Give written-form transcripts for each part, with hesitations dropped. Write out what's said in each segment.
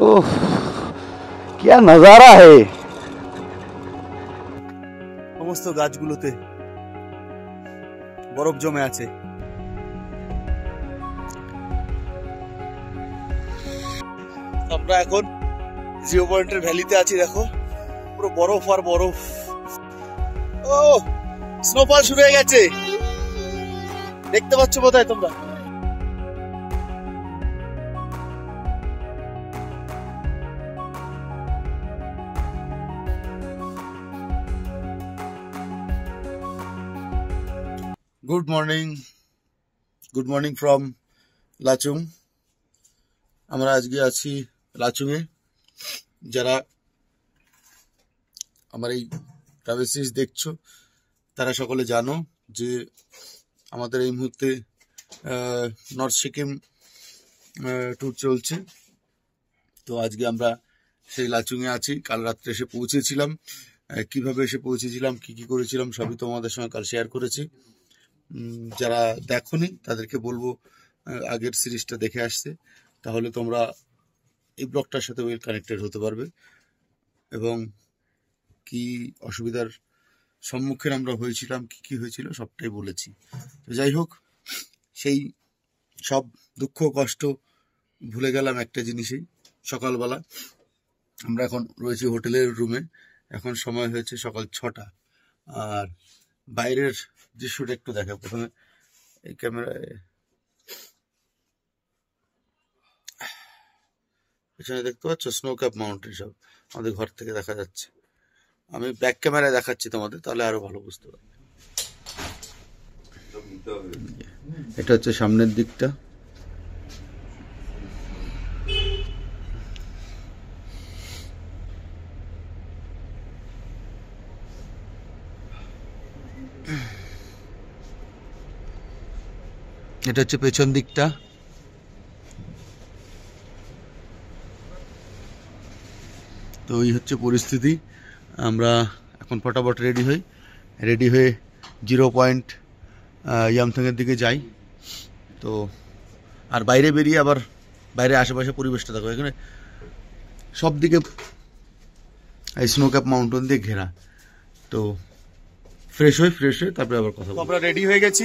ओह क्या नजारा है। সমস্ত গাছগুলোতে বরফ জমে আছে। আমরা এখন জিরো পয়েন্টের ভ্যালিতে আছি। দেখো পুরো বরফ আর বরফ। ও স্নোফল শুরু হয়ে গেছে, দেখতে পাচ্ছ বোধহয় তোমরা। Good morning from Lachung. আমরা আজকে আছি লাচুংয়ে। যারা আমার এই ট্রাভেল সিরিজ দেখছো তারা সকলে জানো যে আমাদের এই মুহূর্তে নর্থ সিকিম ট্যুর চলছে। তো আজকে আমরা সেই লাচুংয়ে আছি। কাল রাত্রে এসে পৌঁছেছিলাম। কিভাবে এসে পৌঁছেছিলাম, কি কি করেছিলাম সবই তোমাদের সঙ্গে কাল শেয়ার করেছি। যারা দেখোনি তাদেরকে বলবো আগের সিরিজটা দেখে আসতে, তাহলে তোমরা এই ব্লগটার সাথে ওয়েল কানেক্টেড হতে পারবে এবং কি অসুবিধার সম্মুখীন আমরা হয়েছিলাম, কি কি হয়েছিল সবটাই বলেছি। তো যাই হোক, সেই সব দুঃখ কষ্ট ভুলে গেলাম একটা জিনিসেই। সকালবেলা আমরা এখন রয়েছি হোটেলের রুমে। এখন সময় হয়েছে সকাল 6টা। আর বাইরের দৃশ্যটা একটু দেখা। প্রথমে এই ক্যামেরায় পেছনে দেখতে পাচ্ছ স্নো ক্যাপ মাউন্টেন, সব আমাদের ঘর থেকে দেখা যাচ্ছে। আমি ব্যাক ক্যামেরায় দেখাচ্ছি তোমাদের, তাহলে আরো ভালো বুঝতে পারবে। এটা হচ্ছে সামনের দিকটা। এটা হচ্ছে পেছন দিকটা। তো এই হচ্ছে পরিস্থিতি। আমরা এখন ফটাফট রেডি হয়ে 0 পয়েন্ট ইয়ামথাংয়ের দিকে যাই। তো আর বাইরে বেরিয়ে আবার বাইরে আশেপাশে পরিবেশটা দেখো। এখানে সব দিকে এই স্নো ক্যাপ মাউন্টেন দিয়ে ঘেরা। তো ফ্রেশ হয়ে তারপরে আবার কথা বলবো। আমরা রেডি হয়ে গেছি।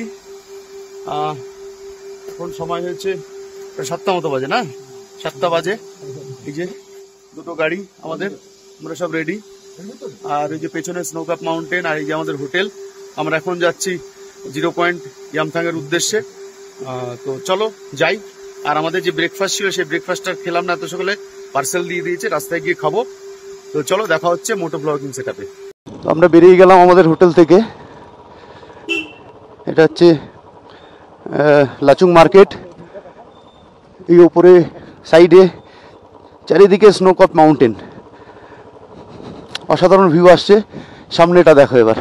এখন সময় হয়েছে 7টা মতো বাজে, না 7টা বাজে। এই যে দুটো গাড়ি আমাদের, আমরা সব রেডি। আর এই যে পেছনে স্নো ক্যাপ মাউন্টেন আর এই যে আমাদের হোটেল। আমরা এখন যাচ্ছি 0 পয়েন্ট ইয়ামথাংয়ের উদ্দেশ্যে। তো চলো যাই। আর আমাদের যে ব্রেকফাস্ট ছিল সেই ব্রেকফাস্টটা খেলাম না, এত সকালে পার্সেল দিয়ে দিয়েছে, রাস্তায় গিয়ে খাবো। তো চলো দেখা হচ্ছে মোটো ব্লগিং সেটআপে। তো আমরা বেরিয়ে গেলাম আমাদের হোটেল থেকে। এটা হচ্ছে লাচুং মার্কেট। এই উপরে সাইডে চারিদিকে স্নো ক্যাপ মাউন্টেন, অসাধারণ ভিউ আসছে। সামনেটা দেখো এবার।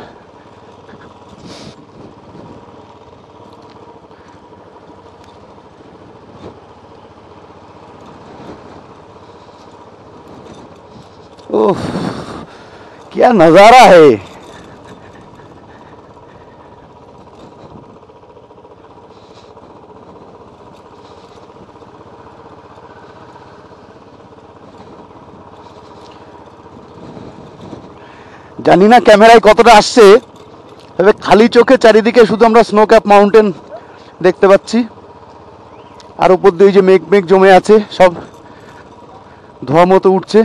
ओह क्या नजारा है। জানি না ক্যামেরায় কতটা আসছে, তবে খালি চোখে চারিদিকে শুধু আমরা স্নো ক্যাপ মাউন্টেন দেখতে পাচ্ছি। আর উপর দিয়ে যে মেঘ জমে আছে, সব ধোয়া মতো উঠছে।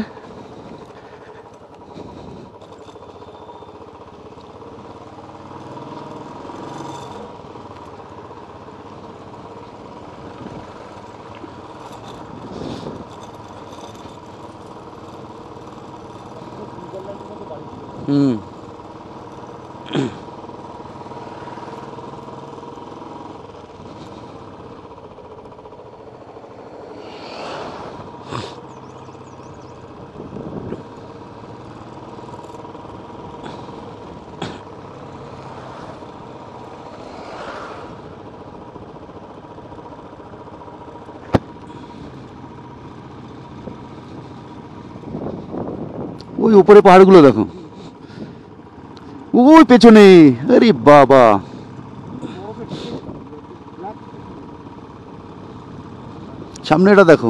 ওই উপরে পাহাড়গুলো দেখো, ওই পেছনে। আরে বাবা, সামনেটা দেখো।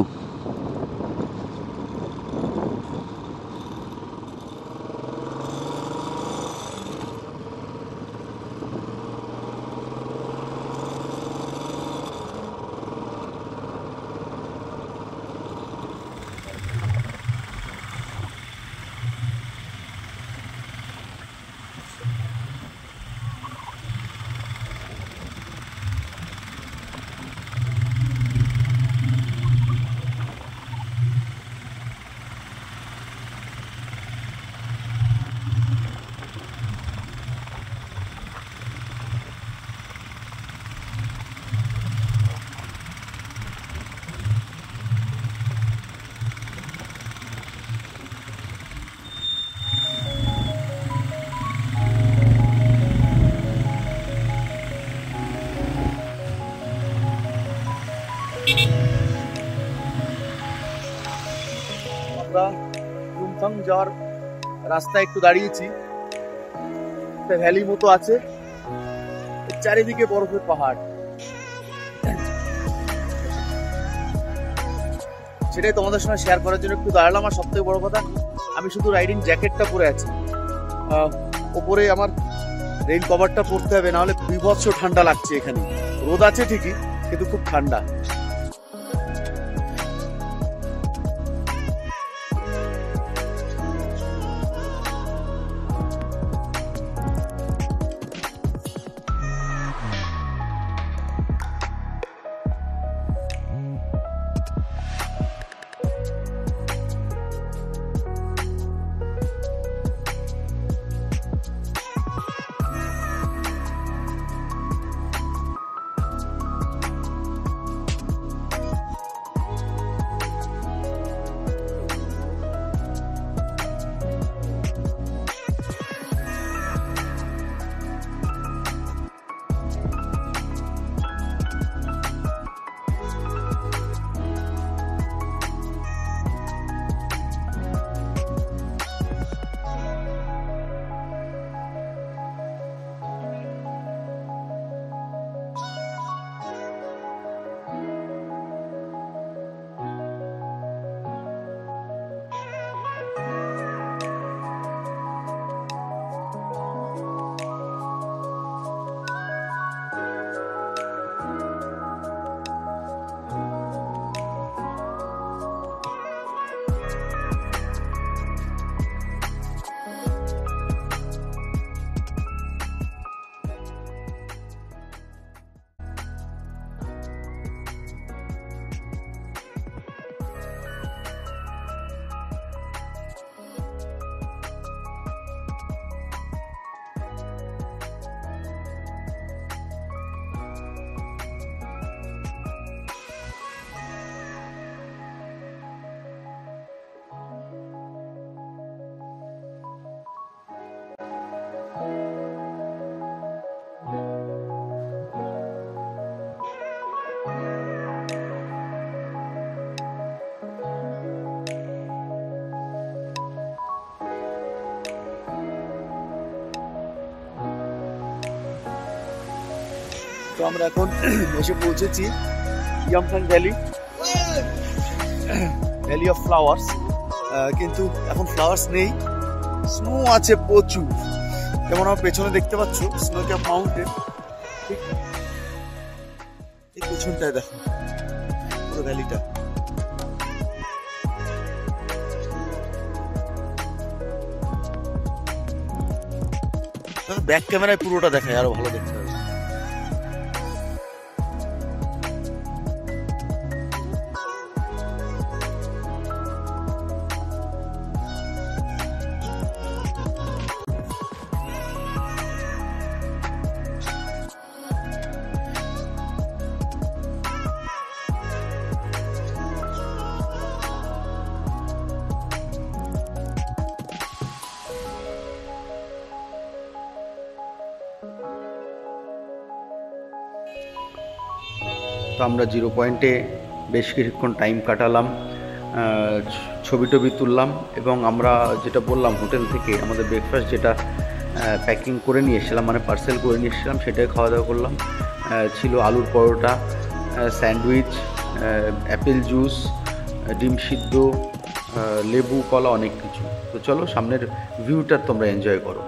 আমরা ইউমথাং যাওয়ার রাস্তায় একটু দাঁড়িয়েছি। একটা ভ্যালি মতো আছে, চারিদিকে বরফের পাহাড়। সেটাই তোমাদের সঙ্গে শেয়ার করার জন্য একটু দাঁড়ালাম। আর সব থেকে বড় কথা, আমি শুধু রাইডিং জ্যাকেটটা পরে আছি, ওপরে আমার রেইন কভারটা পরতে হবে, নাহলে বিভৎস ঠান্ডা লাগছে। এখানে রোদ আছে ঠিকই, কিন্তু খুব ঠান্ডা। তো আমরা এখন এসে পৌঁছেছি Yumthang valley, valley of flowers. কিন্তু এখন ফ্লাওয়ার্স নেই, স্নো আছে প্রচুর। যেমন আমার পেছনে দেখতে পাচ্ছ স্নো ক্যাপ মাউন্টেন, ঠিক এই পেছনটায় দেখো পুরো ভ্যালিটা। ব্যাক ক্যামেরায় পুরোটা দেখায়, আরো ভালো দেখতে হবে। তো আমরা জিরো পয়েন্টে বেশ কিছুক্ষণ টাইম কাটালাম, ছবি টবি তুললাম, এবং আমরা যেটা বললাম হোটেল থেকে আমাদের ব্রেকফাস্ট যেটা প্যাকিং করে নিয়ে এসেছিলাম, মানে পার্সেল করে নিয়ে এসেছিলাম, সেটাই খাওয়া দাওয়া করলাম। ছিল আলুর পরোটা, স্যান্ডউইচ, অ্যাপেল জুস, ডিম সিদ্ধ, লেবু, কলা, অনেক কিছু। তো চলো সামনের ভিউটা তোমরা এনজয় করো।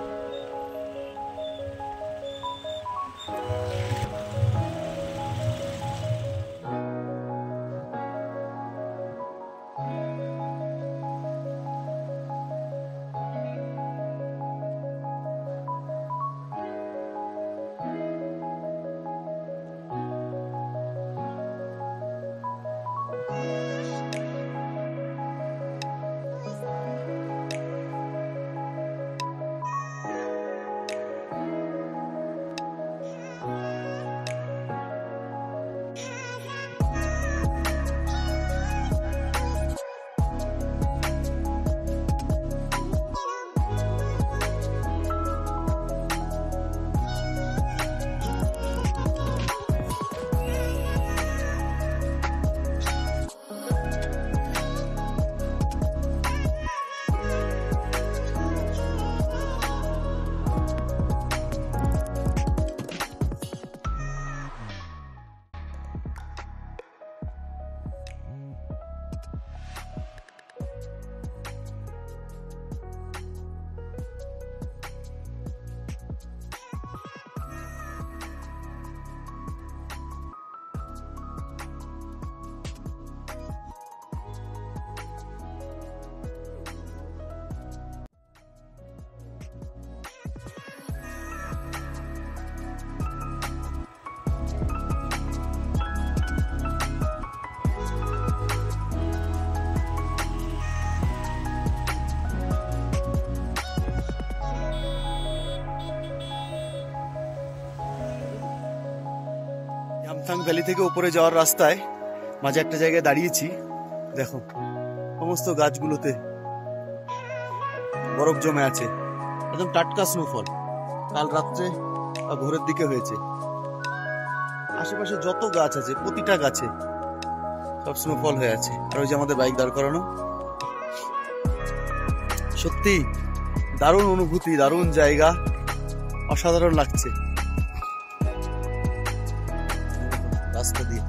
লামথাং ভ্যালি থেকে উপরে যাওয়ার রাস্তায় মাঝে একটা জায়গায় দাঁড়িয়েছি। দেখো সমস্ত গাছগুলোতে বরফ জমে আছে, একদম টাটকা স্নোফল। কাল রাত্রে বা ভোরের দিকে হয়েছে। আশেপাশে যত গাছ আছে প্রতিটা গাছে সব স্নোফল হয়ে আছে। আর ওই যে আমাদের বাইক দাঁড় করানো। সত্যি দারুণ অনুভূতি, দারুণ জায়গা, অসাধারণ লাগছে রাস্তা দিয়ে।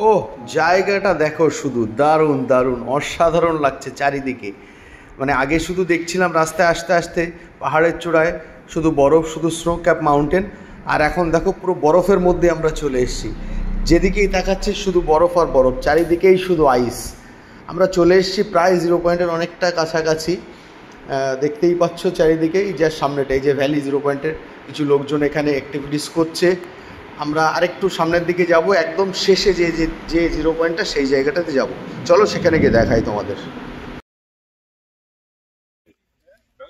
ও জায়গাটা দেখো, শুধু দারুণ দারুণ অসাধারণ লাগছে চারিদিকে। মানে আগে শুধু দেখছিলাম রাস্তায় আসতে আসতে পাহাড়ের চূড়ায় শুধু বরফ, শুধু স্নো ক্যাপ মাউন্টেন, আর এখন দেখো পুরো বরফের মধ্যে আমরা চলে এসেছি। যেদিকেই তাকাচ্ছি শুধু বরফ আর বরফ, চারিদিকেই শুধু আইস। আমরা চলে এসেছি প্রায় জিরো পয়েন্টের অনেকটা কাছাকাছি। দেখতেই পাচ্ছ চারিদিকেই, যে সামনেটা এই যে ভ্যালি জিরো পয়েন্টের কিছু লোকজন এখানে অ্যাক্টিভিটিস করছে। আমরা আরেকটু সামনের দিকে যাব, একদম শেষে যে জিরো পয়েন্টটা সেই জায়গাটাতে যাব। চলো সেখানে গিয়ে দেখাই তোমাদের।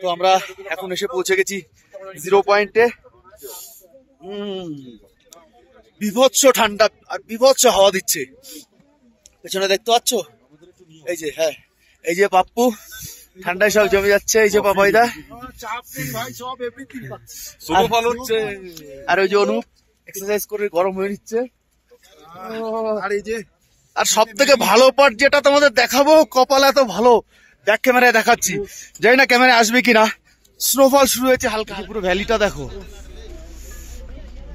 তো আমরা এখন এসে পৌঁছে গেছি জিরো পয়েন্টে। বিভৎস ঠান্ডা আর বিভৎস হাওয়া দিচ্ছে। পেছনে দেখতে পাচ্ছ এই যে, হ্যাঁ এই যে পাপ্পু ঠান্ডায় সব জমে যাচ্ছে, এই যে পাপাইদা, আর ওই যে অনুপ এক্সারসাইজ করে গরম হয়ে নিচ্ছে। আর এই যে আর সব থেকে ভালো পার্ট যেটা তোমাদের দেখাবো, কপাল এত ভালো, ব্যাক ক্যামেরায় দেখাচ্ছি, জানি না ক্যামেরায় আসবে কিনা, স্নোফল শুরু হয়েছে হালকা। পুরো ভ্যালিটা দেখো,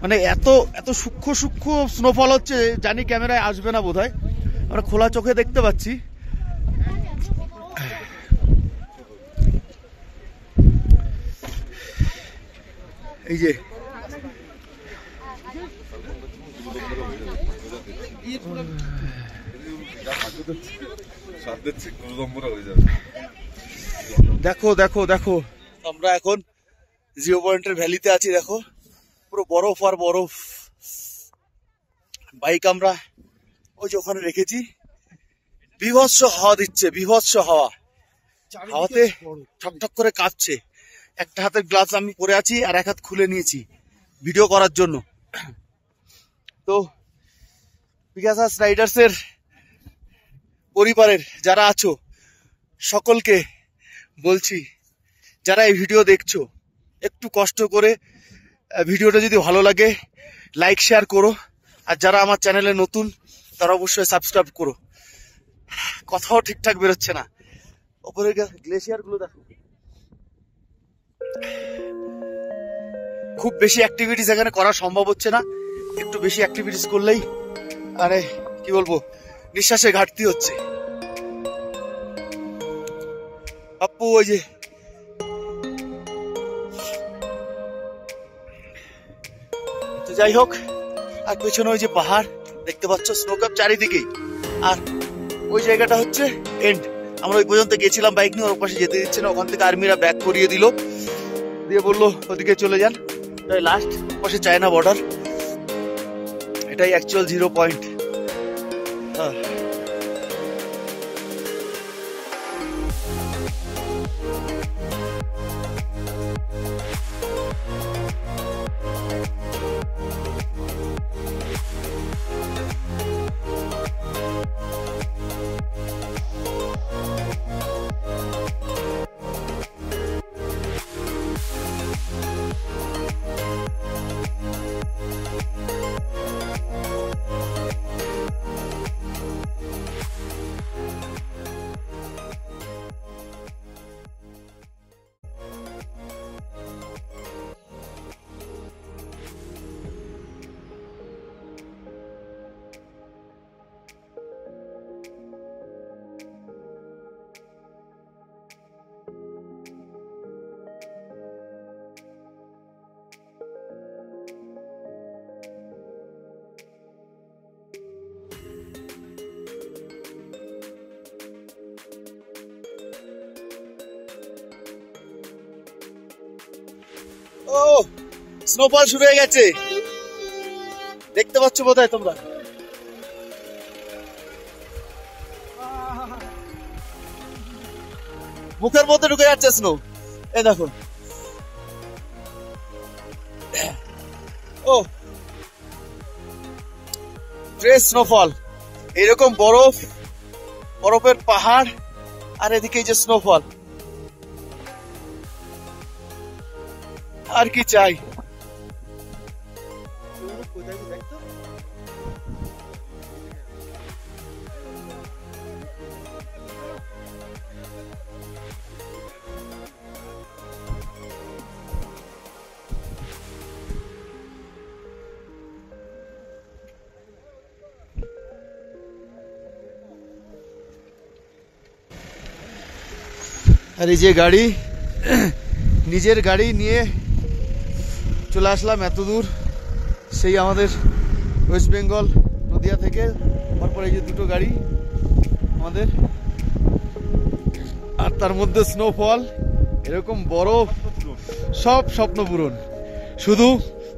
মানে এত এত সূক্ষ্ম সূক্ষ্ম স্নোফল হচ্ছে, জানি ক্যামেরায় আসবে না বোধহয়, আমরা খোলা চোখে দেখতে পাচ্ছি। এই যে দেখো দেখো দেখো, আমরা এখন জিরো পয়েন্টের ভ্যালিতে আছি। দেখো পুরো বরফ আর বরফ। বাইক আমরা ওই যে ওখানে রেখেছি। বিভৎস হাওয়া দিচ্ছে, বিভৎস হাওয়া, হাওয়াতে ঠকঠক করে কাঁপছে। একটা হাতের গ্লাভস আমি পরে আছি আর এক হাত খুলে নিয়েছি ভিডিও করার জন্য। তো পিগাসাস রাইডার্স এর পরিবারের যারা আছো সকলকে বলছি, যারা এই ভিডিও দেখছো, একটু কষ্ট করে ভিডিওটা যদি ভালো লাগে লাইক শেয়ার করো, আর যারা আমার চ্যানেলে নতুন তারা অবশ্যই সাবস্ক্রাইব করো। কথাও ঠিকঠাক বেরোচ্ছে না, ওপরে গ্লেশিয়ার গুলো দেখো। খুব বেশি অ্যাক্টিভিটিস এখানে করা সম্ভব হচ্ছে না, একটু বেশি অ্যাক্টিভিটিস করলেই আরে কি বলবো, নিঃশ্বাসে ঘাটতি হচ্ছে। আপু ওই যে তো যাই হোক, আর পেছনে ওই যে পাহাড় দেখতে পাচ্ছ, স্নোক্যাপ চারিদিকেই। আর ওই জায়গাটা হচ্ছে এন্ড। আমরা ওই পর্যন্ত গেছিলাম বাইক নিয়ে, ওর পাশে যেতে দিচ্ছে না, ওখান থেকে আর্মিরা ব্যাক করিয়ে দিল, দিয়ে বললো ওদিকে চলে যান। তাই লাস্ট পাশে চায়না বর্ডার, এটাই অ্যাকচুয়াল জিরো পয়েন্ট। হ্যাঁ ও স্নোফল শুরু হয়ে গেছে, দেখতে পাচ্ছ বোধহয় তোমরা। মুখের মধ্যে ঢুকে যাচ্ছে স্নো, এই দেখো। ও ফ্রেশ স্নোফল, এরকম বরফ, বরফের পাহাড়, আর এদিকে এই যে স্নোফল, আর কি চাই। আর এই যে গাড়ি, নিজের গাড়ি নিয়ে চলে আসলাম এত দূর, সেই আমাদের ওয়েস্ট বেঙ্গল নদিয়া থেকে। তারপর এই যে দুটো গাড়ি আমাদের, আর তার মধ্যে স্নোফল, এরকম বরফ, সব স্বপ্ন পূরণ। শুধু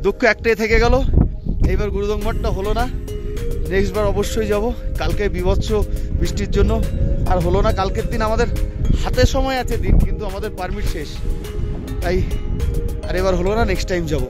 দুঃখ একটাই থেকে গেল, এইবার গুরুদংমারটা হলো না। নেক্সট বার অবশ্যই যাব। কালকে বিভৎস বৃষ্টির জন্য আর হলো না। কালকের দিন আমাদের হাতে সময় আছে দিন, কিন্তু আমাদের পারমিট শেষ, তাই আর এবার হলো না, নেক্সট টাইম যাব।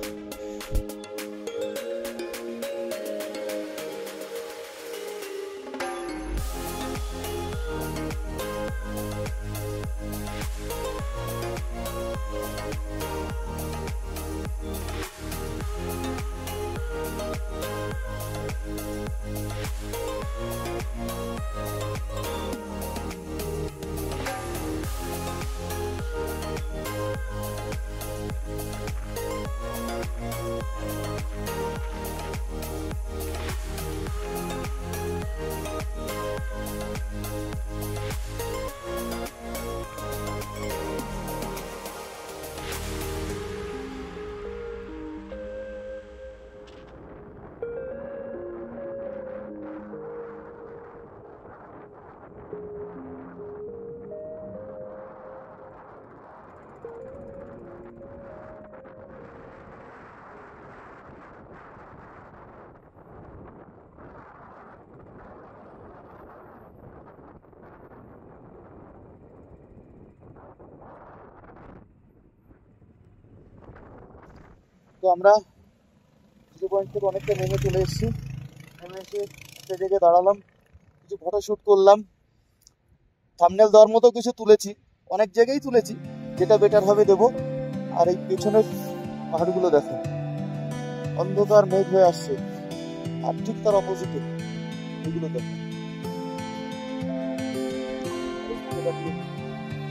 তো আমরা জিরো পয়েন্ট থেকে অনেকটা নেমে চলে এসেছি। নেমে এসে একটা জায়গায় দাঁড়ালাম, কিছু ফটোশ্যুট করলাম, থাম্বনেল দেওয়ার মতো কিছু তুলেছি, অনেক জায়গায় তুলেছি, যেটা বেটার হবে দেবো। আর এই পেছনের পাহাড়গুলো দেখো, অন্ধকার মেঘ হয়ে আসছে, আর ঠিক তার অপোজিটে এগুলো দেখো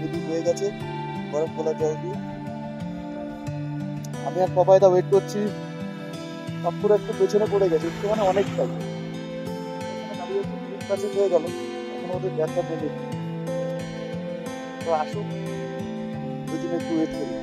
নদী হয়ে গেছে বরফ গলা জল দিয়ে। আমি আর পাপাইদা ওয়েট করছি, পাপ্পুর একটু পেছনে পড়ে গেছে, একটু মানে অনেকটাই কাছে হয়ে গেল, এখন ওদের দেখা পেলে। তো আসুন দুদিন একটু ওয়েট করি।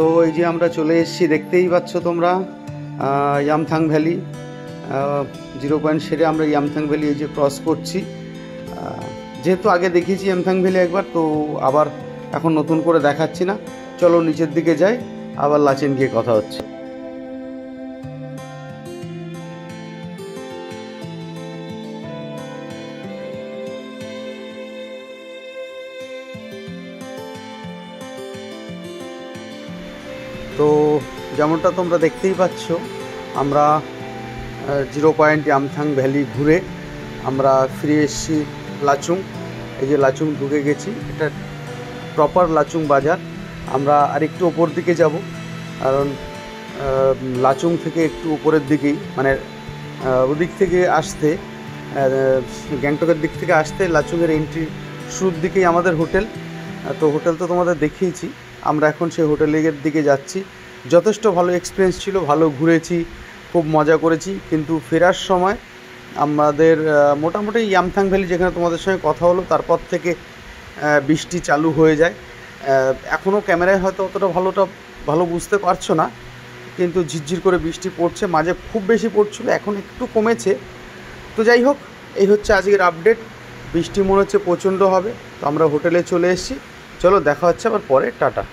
তো এই যে আমরা চলে এসেছি, দেখতেই পাচ্ছ তোমরা ইয়ামথাং ভ্যালি। জিরো পয়েন্ট সেরে আমরা ইয়ামথাং ভ্যালি এই যে ক্রস করছি। যেহেতু আগে দেখিয়েছি ইয়ামথাং ভ্যালি একবার, তো আবার এখন নতুন করে দেখাচ্ছি না। চলো নিচের দিকে যাই, আবার লাচেন গিয়ে কথা হচ্ছে। তো যেমনটা তোমরা দেখতেই পাচ্ছ, আমরা জিরো পয়েন্ট ইয়ামথাং ভ্যালি ঘুরে আমরা ফিরে এসেছি লাচুং। এই যে লাচুং ঢুকে গেছি, এটা প্রপার লাচুং বাজার। আমরা আরেকটু ওপর দিকে যাব, কারণ লাচুং থেকে একটু উপরের দিকেই, মানে ওদিক থেকে আসতে, গ্যাংটকের দিক থেকে আসতে লাচুংয়ের এন্ট্রি শুরুর দিকেই আমাদের হোটেল। তো হোটেল তো তোমাদের দেখিয়েছি, আমরা এখন সেই হোটেলের দিকে যাচ্ছি। যথেষ্ট ভালো এক্সপিরিয়েন্স ছিল, ভালো ঘুরেছি, খুব মজা করেছি, কিন্তু ফেরার সময় আমাদের মোটামুটি ইয়ামথাং ভ্যালি যেখানে তোমাদের সঙ্গে কথা হলো তারপর থেকে বৃষ্টি চালু হয়ে যায়। এখনও ক্যামেরায় হয়তো অতটা ভালো বুঝতে পারছো না, কিন্তু ঝিরঝির করে বৃষ্টি পড়ছে, মাঝে খুব বেশি পড়ছিল, এখন একটু কমেছে। তো যাই হোক, এই হচ্ছে আজকের আপডেট। বৃষ্টি মনে হচ্ছে প্রচণ্ড হবে, তো আমরা হোটেলে চলে এসেছি। চলো দেখা হচ্ছে আবার পরে, টাটা।